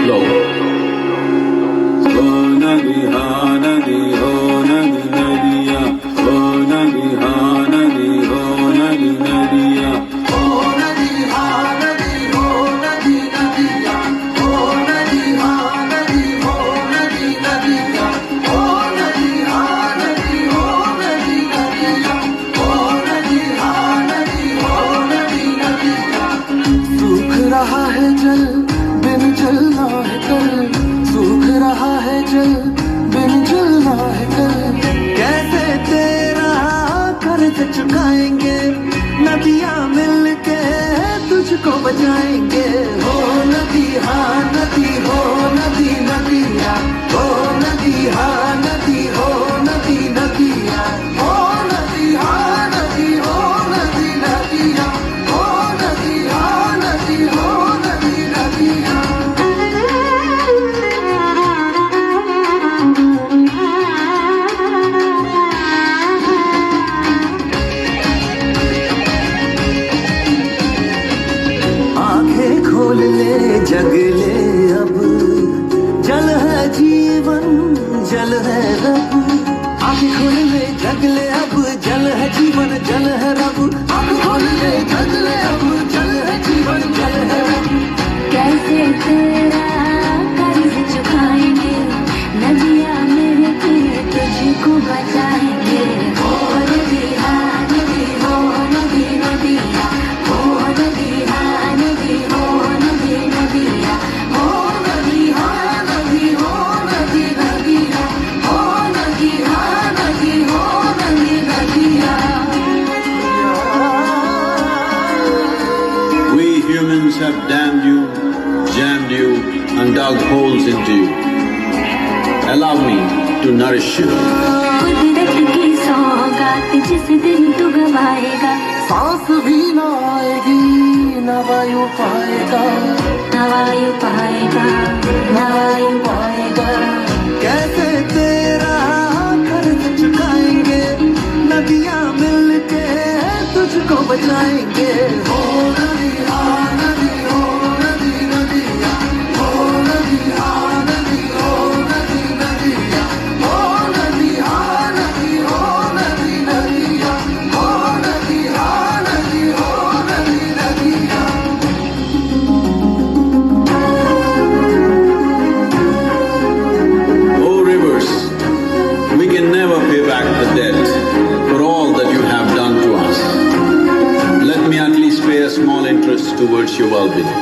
flow. Oh nadi ha nadi ho nadi nadiya. Oh nadi ha nadi ho nadi nadiya. Oh nadi ha nadi ho nadi nadiya. Oh nadi ha nadi ho nadi nadiya. Oh nadi ha nadi ho nadi nadiya. Oh nadi ha nadi ho nadi nadiya. सूख रहा है जल बिन जलना है कल, सूख रहा है जल बिन जलना है कल। कैसे तेरा कर्ज चुकाएंगे, नदियां मिलके तुझको बचाएंगे। हो नदी हाँ नदी हो नदी नदिया। हो नदी हाँ नदी हो नदी नदिया। हो नदी हाँ नदी हो नदी नदिया। हो नदी हाँ नदी हो नदी नदिया। आंखें खोल ले जग ले अब, जल है जीवन जल है रब। आंखें खोल ले जग ले अब, जल है जीवन जल है रब। आंखें खोल ले जग ले अब, जल है जीवन जल है रब। कैसे तेरा कर्ज चुकाएंगे, नदियां मिलके तुझको बचाएंगे। हो नदी हाँ नदी हो नदी नदिया। हो नदी हाँ नदी हो नदी नदिया। हो नदी हाँ नदी हो नदी नदिया। हो नदी हाँ नदी हो नदी नदिया। We humans have damned you, jammed you, and dug holes into you. Allow me to nourish you. कुदरत की सौगात जिस दिन तू गवाएगा, सांस भी ना आएगी ना वायु पाएगा। ना वायु पाएगा ना वायु पाएगा। कैसे तेरा कर्ज चुकाएंगे, नदियां मिलके तुझको बचाएंगे। हो नदी हाँ नदी हो नदी नदिया। हो नदी हाँ नदी हो नदी नदिया। हो नदी हाँ नदी हो नदी नदिया। हो नदी हाँ नदी हो नदी नदिया। Oh rivers, we can never pay back the debt for all that you have done to us. Let me at least pay a small interest towards your well-being.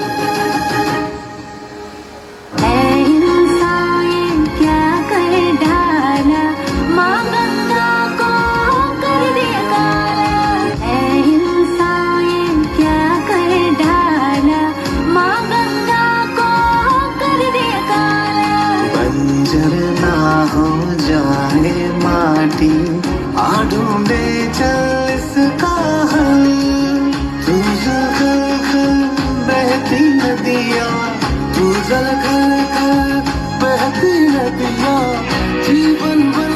ऐ इंसान क्या कर डाला, माँ गंगा को कर दिया काला। ऐ इंसान क्या कर डाला, माँ गंगा को कर दिया काला। बंजर ना हो जाए माटी, आ ढूंढे चल इसका हल। तू जल खल खल बहती नदिया, तू जल खल खल बहती नदिया। जीवन भर